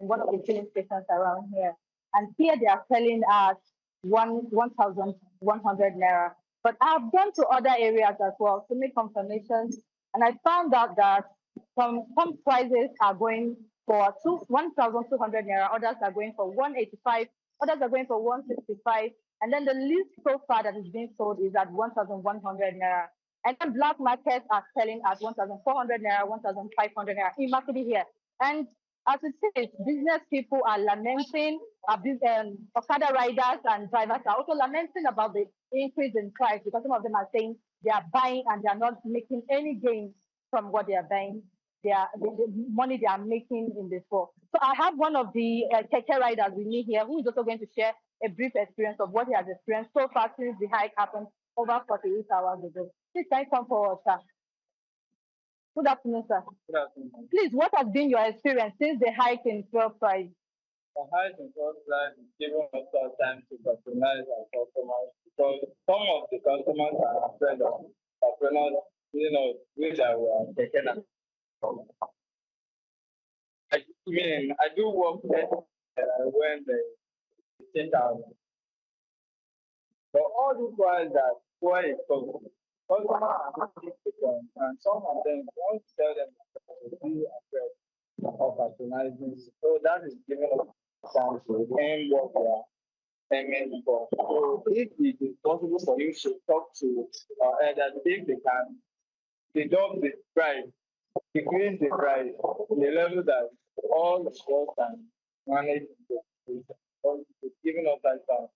one of the filling stations around here. And here they are selling at 1,100 naira. But I've gone to other areas as well to make confirmations, and I found out that some prices are going for 1,200 naira, others are going for 185, others are going for 165, and then the least so far that is being sold is at 1,100 naira. And then black markets are selling at 1,400 naira, 1,500 naira in Makurdi here. And as it says, business people are lamenting, Okada riders and drivers are also lamenting about the increase in price because some of them are saying they are buying and they are not making any gains from what they are buying, the money they are making in this war. So I have one of the keke riders with me here who is also going to share a brief experience of what he has experienced so far since the hike happened over 48 hours ago. Please can you come forward, sir? Good afternoon, sir. Good afternoon. Please, what has been your experience since the hike in fuel price? The hike in fuel price is giving us time to patronize our customers because some of the customers are afraid of patronage, which I will take care of. I do work there when they change out. But all these ones that fuel is covered. Customers are different, and some of them want to tell them to be afraid of patronizing. So that is giving us chance to end what we are aiming for. So if it is possible for you to talk to that if they can deduct the price, decrease the price to the level that all the stores can manage to giving us that chance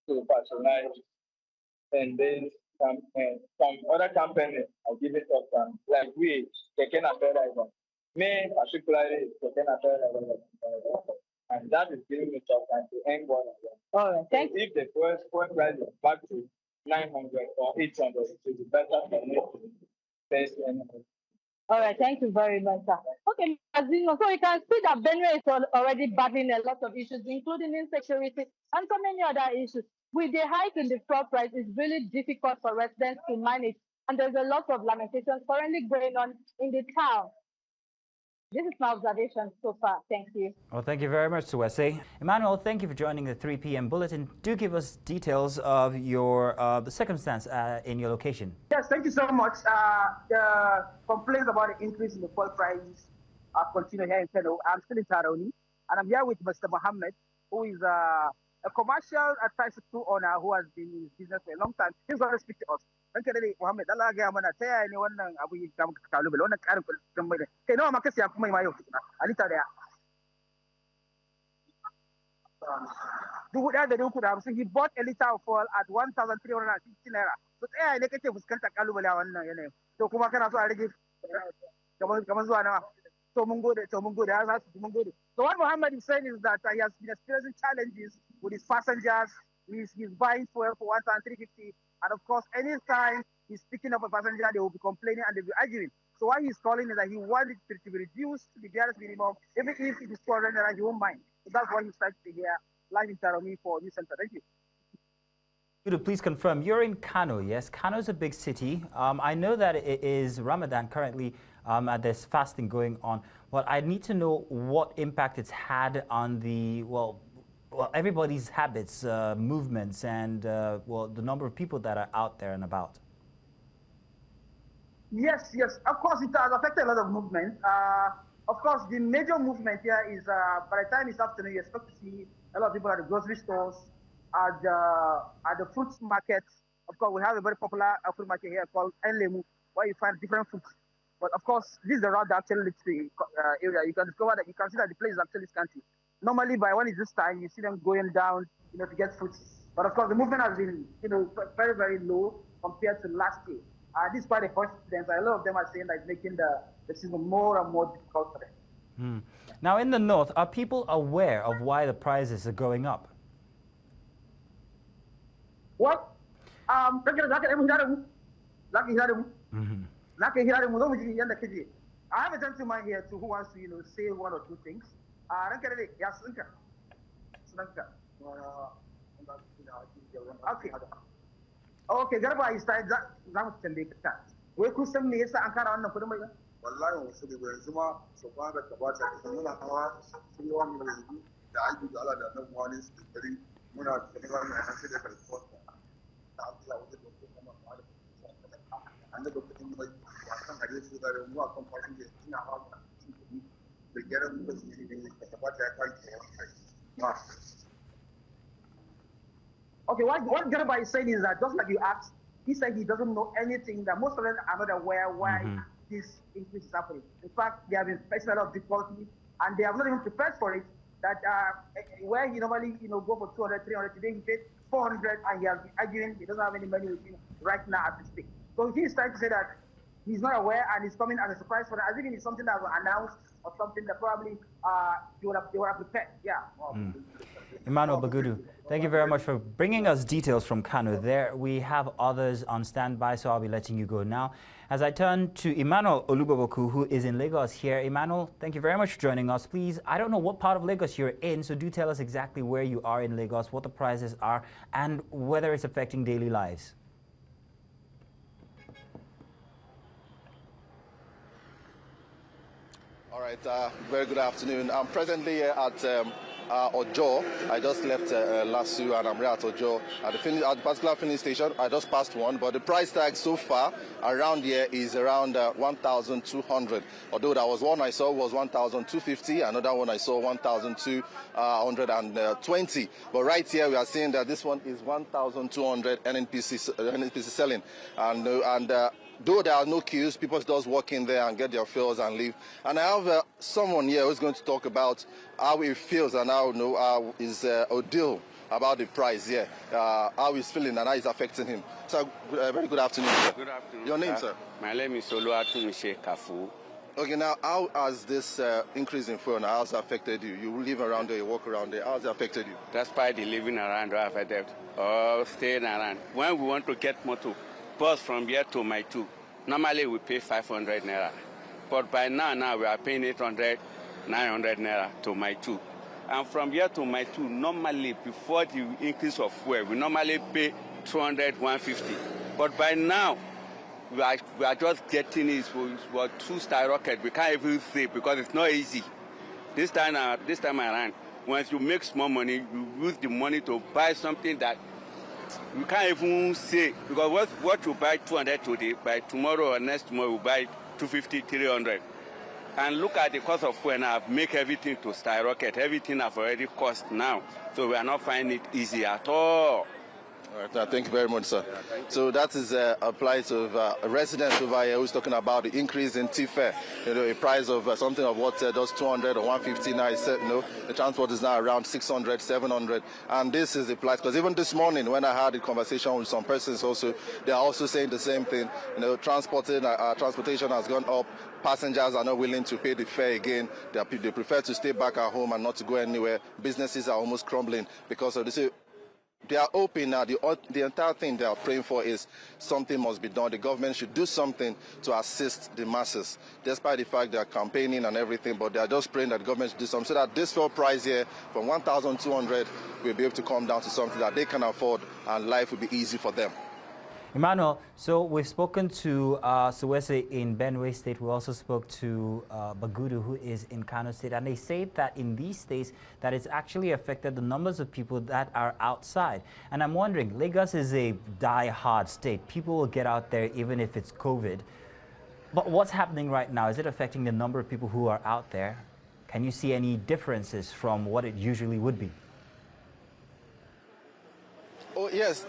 to patronize, and then some other companies are giving us time, like we, taking a fair driver. Me, particularly, taking a fair driver. And that is giving me tough time to end one of them. All right, thank you. If the first price is back to 900 or 800, it will be better for me to face anything. All right, thank you very much, sir. Okay, so you can see that Benue is already battling a lot of issues, including insecurity and so many other issues. With the hike in the fuel price, it's really difficult for residents to manage, and there's a lot of lamentations currently going on in the town. This is my observation so far. Thank you. Well, thank you very much, Sewuese. Emmanuel, thank you for joining the 3 p.m. bulletin. Do give us details of your the circumstance in your location. Yes, thank you so much. The complaints about the increase in the fuel prices continue here in Kano. I'm still in Taroni, and I'm here with Mr. Mohammed, who is a commercial tricycle owner who has been in business for a long time. He's going to speak to us. Thank you, Mohammed. Allah ya mana ta yaya ne wannan abu ya samu kalubale wannan karin kudin mai kai nawa ma ka siya kuma mai yau a lita daya 1,350. He bought a liter of oil at 1,350 naira. So ta yaya ne kake fuskantar kalubale a wannan yanayin? To kuma kana so a rage kamar zuwa nawa? So mun gode, mun gode. So what Mohammed is saying is that he has been experiencing challenges with his passengers. He's buying fuel for 1,350. And of course, anytime he's picking up a passenger, they will be complaining and they'll be arguing. So why he's calling is that he wants it to be reduced to the barest minimum. Even if it is 200 naira, he won't mind. So that's why he's trying to hear live in Taromi for News Center. Thank you. Please confirm, you're in Kano, yes? Kano is a big city. I know that it is Ramadan currently, there's fasting going on. But I need to know what impact it's had on the, well, everybody's habits, movements, and the number of people that are out there and about. Yes. Of course, it has affected a lot of movement. Of course, the major movement here is by the time it's afternoon, you expect to see a lot of people at the grocery stores, at the fruits markets. Of course, we have a very popular fruit market here called Enlemu, where you find different fruits. But of course, this is the route that actually leads to the area. You can discover that you can see that the place is actually scanty. Normally, by when it's this time, you see them going down, to get fruits. But of course, the movement has been, very, very low compared to last year. This is quite a coincidence. A lot of them are saying that it's making the season more and more difficult for them. Now, in the north, are people aware of why the prices are going up? What? I have a gentleman here who wants to, say one or two things. Okay, Garba is za mu tambaye ka. Wai kun san me yasa an kara wannan kudin mai? wallahi wasu da yanzu ma su ba da gabata da muna hawa sun yi wani yanzu da aiki da Allah da nan wani su da gari muna da wani a cikin da kalfon da Allah wajen da kuma ma da annabi kudin mai wasan hare su da mu akan fashin da ina hawa da gyaran da su ne da gabata ya kai Okay, what Garba is saying is that just like you asked, he said he doesn't know anything, that most of them are not aware why this increase is happening. In fact, they have been facing a lot of difficulty and they have not even prepared for it. That where he normally go for 200, 300, today he paid 400 and he has been arguing he doesn't have any money with him right now as we speak. So he is trying to say that he's not aware and it's coming as a surprise for them. I think it's something that was announced or something that probably they would have prepared. Yeah. Emmanuel Bagudu, thank you very much for bringing us details from Kano. There we have others on standby, so I'll be letting you go now. As I turn to Emmanuel Olubobokun, who is in Lagos here. Emmanuel, thank you very much for joining us. Please, I don't know what part of Lagos you're in, so do tell us exactly where you are in Lagos, what the prices are, and whether it's affecting daily lives. All right, very good afternoon. I'm presently here at Ojo. I just left Lasu and I'm here at Ojo. At the particular filling station, I just passed one, but the price tag so far around here is around 1,200. Although that was one I saw was 1,250, another one I saw 1,220. But right here we are seeing that this one is 1,200 NNPC selling, and though there are no queues, people just walk in there and get their fills and leave. And I have someone here who's going to talk about how he feels and how his ordeal about the price here, how he's feeling and how it's affecting him. So, very good afternoon, sir. Good afternoon. Your name, sir? My name is Oluwatomise Kafu. Okay, now, how has this increase in fuel, how has it affected you? You live around there, you walk around there. How has it affected you? Despite the living around, affected or staying around. When we want to get motor, bus from here to my two, normally we pay 500 naira. But by now we are paying 800, 900 naira to my two. And from here to my two, normally before the increase of fuel, we normally pay 200, 150. But by now, we are just getting it for two skyrocket. We can't even say because it's not easy. This time around, once you make small money, you use the money to buy something that you can't even say, because what you buy 200 today, by tomorrow or next tomorrow you buy 250, 300. And look at the cost of fuel now, make everything to skyrocket. Everything have already cost now. So we are not finding it easy at all. All right, thank you very much, sir. So that is applied to a resident over here who's talking about the increase in fare. A price of something of what does 200 or 150 now. He said, the transport is now around 600, 700. And this is the price, because even this morning when I had a conversation with some persons also, they are also saying the same thing. Transportation has gone up. Passengers are not willing to pay the fare again. They prefer to stay back at home and not to go anywhere. Businesses are almost crumbling because of this. They are open now. The entire thing they are praying for is something must be done. The government should do something to assist the masses, despite the fact they are campaigning and everything, but they are just praying that the government should do something so that this fuel price here from 1,200 will be able to come down to something that they can afford and life will be easy for them. Emmanuel, so we've spoken to Sewuese in Benue State. We also spoke to Bagudu, who is in Kano State, and they say that in these states that it's actually affected the numbers of people that are outside. And I'm wondering, Lagos is a die-hard state. People will get out there even if it's COVID. But what's happening right now? Is it affecting the number of people who are out there? Can you see any differences from what it usually would be? Oh, yes.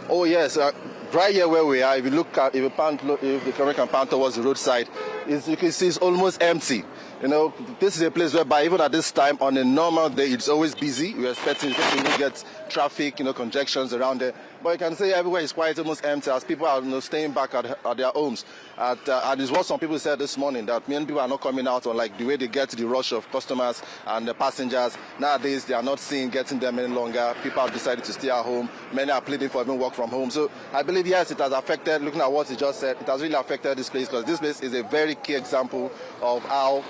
Oh yes, right here where we are, if you look at, if the camera can pan towards the roadside, you can see it's almost empty. This is a place whereby even at this time on a normal day, it's always busy. We're expecting to get traffic, congestions around there. But you can see everywhere is quite almost empty as people are staying back at their homes. And it's what some people said this morning, that many people are not coming out on like the way they get the rush of customers and the passengers. Nowadays, they are not getting them any longer. People have decided to stay at home. Many are pleading for even work from home. So I believe, yes, it has affected, looking at what he just said, it has really affected this place, because this place is a very key example of how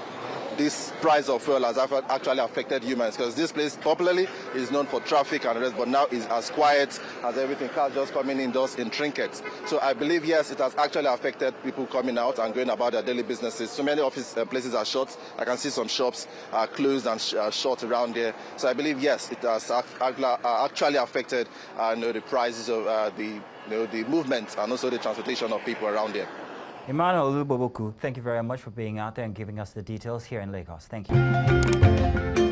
this price of fuel has actually affected humans, because this place popularly is known for traffic and rest, but now is as quiet as everything. Cars just coming in just in trinkets. So I believe, yes, it has actually affected people coming out and going about their daily businesses. So many office places are shut. I can see some shops are closed and shut around there. So I believe, yes, it has actually affected the prices of the movement and also the transportation of people around there. Emmanuel Olubobokun, thank you very much for being out there and giving us the details here in Lagos. Thank you.